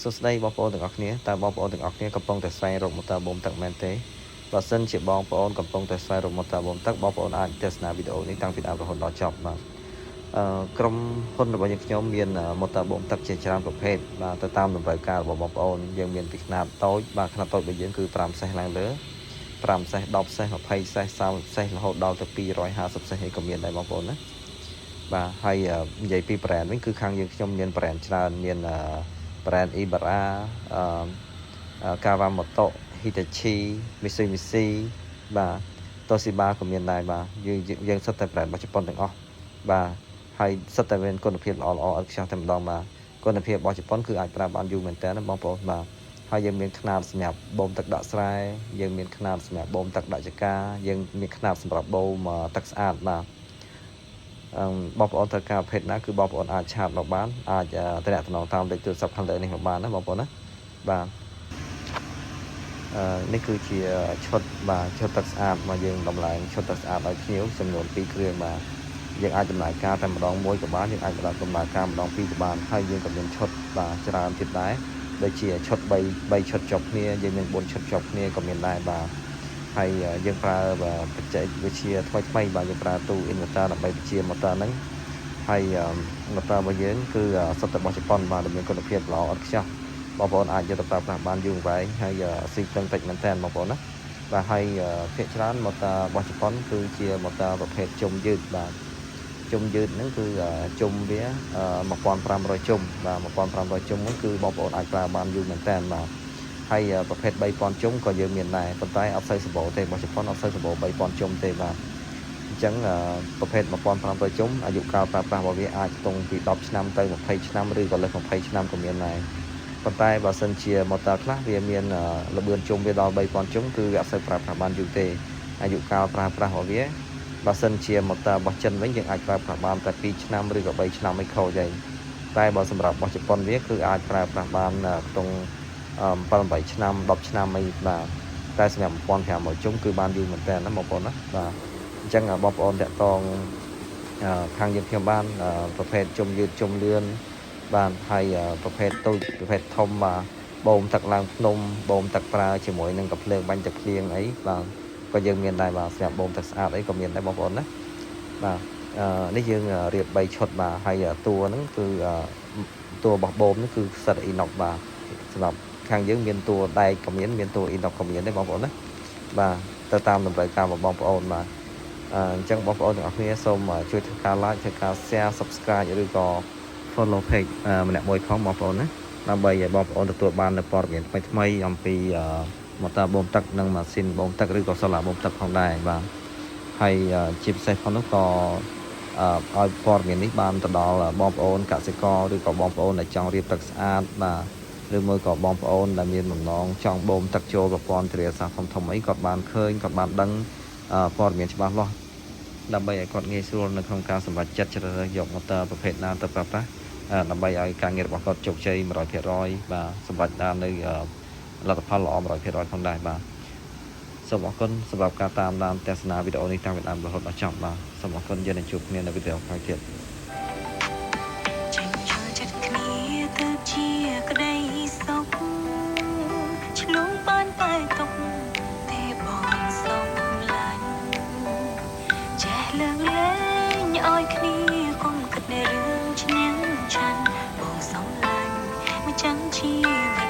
សួស្តីបងប្អូនទាំងអស់គ្នាតើបងប្អូនទាំងអស់គ្នាកំពុងតែស្វែងរកម៉ូទ័របូមទឹកមែនទេបើសិនជាបងប្អូនកំពុងតែស្វែងរកម៉ូទ័របូមទឹកបងប្អូនអាចទស្សនាវីដេអូនេះតាំងពីដើមរហូតដល់ចប់បាទក្រុមហ៊ុនរបស់យើងខ្ញុំមានម៉ូទ័របូមទឹកជាច្រើនប្រភេទបាទទៅតាមតម្រូវការរបស់បងប្អូនយើងមានពីខ្នាតតូចបាទខ្នាតតូចរបស់យើងគឺ5សេសឡើងលើ5សេស10សេស20សេស30សេសរហូតដល់ទៅ250សេសឯក៏មានដែរបងប្អូនណាបាទហើយនិយាយពី brand វិញគឺខាងយើងខ្ញុំមាន brand ច្រើនមាន brand Ibara Kawamoto Hitachi Mitsubishi បាទ Toshiba ក៏មានដែរបាទយើងសិតតែ brand របស់ជប៉ុនទាំងអស់បាទហើយសិតតែមានគុណភាពល្អៗឥតខ្ចោះតែម្ដងបាទគុណភាពរបស់ជប៉ុនគឺអាចប្រើបានយូរមែនតើបងប្អូនបាទហើយយើងមានខ្នាតសម្រាប់បូមទឹកដាក់ស្រែយើងមានខ្នាតសម្រាប់បូមទឹកដាក់ចកាយើងមានខ្នាតសម្រាប់បូមទឹកស្អាតបាទបងប្អូនត្រូវការប្រភេទណាគឺបងប្អូនអាចឆាតមកបានអាចតំណតំណងតាមលេខទូរស័ព្ទខាងលើនេះមកបានណាបងប្អូនណាបាទនេះគឺជាឈុតបាទឈុតទឹកស្អាតមកយើងតម្លើងឈុតទឹកស្អាតឲ្យភ្ញៀវចំនួន2គ្រឿងបាទយើងអាចដំណើរការតែម្ដងមួយក៏បានយើងអាចដំណើរការម្ដងពីរក៏បានហើយយើងក៏មានឈុតបាទច្រើនទៀតដែរដូចជាឈុត3ឈុតជាប់គ្នាយើងមាន4ឈុតជាប់គ្នាក៏មានដែរបាទហើយយើងប្រើបច្ចេកវិទ្យាថ្មីបាទយើងប្រើទូ inverter ដើម្បីបញ្ជាម៉ូទ័រហ្នឹងហើយម៉ូទ័ររបស់យើងគឺសុទ្ធតែរបស់ជប៉ុនបាទដែលមានគុណភាពល្អឥតខ្ចោះបងប្អូនអាចយកទៅប្រើប្រាស់បានយូរអង្វែងហើយស៊ីទិញតិចមែនតើបងប្អូនណាបាទហើយភាគច្រើនម៉ូទ័ររបស់ជប៉ុនគឺជាម៉ូទ័រប្រភេទជុំយឺតបាទជុំយឺតហ្នឹងគឺជុំវា1500ជុំបាទ1500ជុំហ្នឹងគឺបងប្អូនអាចប្រើបានយូរមែនតើបាទហើយប្រភេទ3000ជុំក៏យើងមានដែរប៉ុន្តែអត់សូវសម្បូរទេរបស់ជប៉ុនអត់សូវសម្បូរ3000ជុំទេបាទអញ្ចឹងប្រភេទ1500ជុំអាយុកាលប្រើប្រាស់របស់វាអាចស្ទង់ពី10ឆ្នាំទៅ20ឆ្នាំឬក៏លើស20ឆ្នាំក៏មានដែរប៉ុន្តែបើសិនជាម៉ូទ័រខ្លះវាមានល្បឿនជុំវាដល់3000ជុំគឺវាអត់សូវប្រើប្រាស់បានយូរទេអាយុកាលប្រើប្រាស់របស់វាបើសិនជាម៉ូទ័ររបស់ចិនវិញយើងអាចប្រើប្រាស់បានតែ2ឆ្នាំឬក៏3ឆ្នាំមិនខូចទេតែបើសម្រាប់របស់ជប៉ុនវាគឺអាចប្រើប្រាស់បានខ្ទង់7-8ឆ្នាំ10ឆ្នាំអីបាទតែសម្រាប់1500ជុំគឺបានយូរមែនតើណាបងប្អូនណាបាទអញ្ចឹងបងប្អូនតាក់ទងខាងយើងខ្ញុំបានប្រភេទជុំយឺតជុំលឿនបាទហើយប្រភេទតូចប្រភេទធំបាទបូមទឹកឡើងភ្នំបូមទឹកប្រើជាមួយនឹងកាភ្លើងបាញ់ទឹកភ្លៀងអីបាទក៏យើងមានដែរបាទសម្រាប់បូមទឹកស្អាតអីក៏មានដែរបងប្អូនណាបាទនេះយើងរៀប3ឈុតបាទហើយតួហ្នឹងគឺតួរបស់បូមនេះគឺសិតអ៊ីណុកបាទសម្រាប់ខាងយើងមានតួដែកក៏មានតួអ៊ីណុកក៏មានដែរបងប្អូនណាបាទទៅតាមតម្រូវការរបស់បងប្អូនបាទអញ្ចឹងបងប្អូនទាំងអស់គ្នាសូមជួយធ្វើការ like ធ្វើការ share subscribe ឬក៏ follow page ម្នាក់មួយផងបងប្អូនណាដើម្បីឲ្យបងប្អូនទទួលបាននូវព័ត៌មានថ្មីៗអំពីម៉ូទ័របូមទឹកនិងម៉ាស៊ីនបូមទឹកឬក៏សូឡាបូមទឹកផងដែរបាទហើយជាពិសេសផងនោះក៏ឲ្យព័ត៌មាននេះបានទៅដល់បងប្អូនកសិករឬក៏បងប្អូនដែលចង់រៀបទឹកស្អាតបាទឬមួយក៏បងប្អូនដែលមានបំណងចង់បូមទឹកចូលប្រព័ន្ធធារាសាស្ត្រធំៗអីគាត់បានឃើញគាត់បានដឹងព័ត៌មានច្បាស់លាស់ដើម្បីឲ្យគាត់ងាយស្រួលនៅក្នុងការសម្រេចចិត្តជ្រើសរើសយកម៉ូទ័រប្រភេទណាទៅប្រើប្រាស់ដើម្បីឲ្យការងាររបស់គាត់ជោគជ័យ 100% បាទសម្រេចបាននៅលទ្ធផលល្អ 100% ផងដែរបាទសូមអរគុណសម្រាប់ការតាមដានទស្សនាវីដេអូនេះតាំងពីដើមរហូតដល់ចប់បាទសូមអរគុណយើងនឹងជួបគ្នានៅវីដេអូក្រោយទៀតឆ្លងបានតែទុកទេបងសំឡាញ់ចេះលើកលែងឲ្យគ្នាកុំគិតในរឿងឈ្នះឆាន់បងសំឡាញ់មិនចាំជីវិត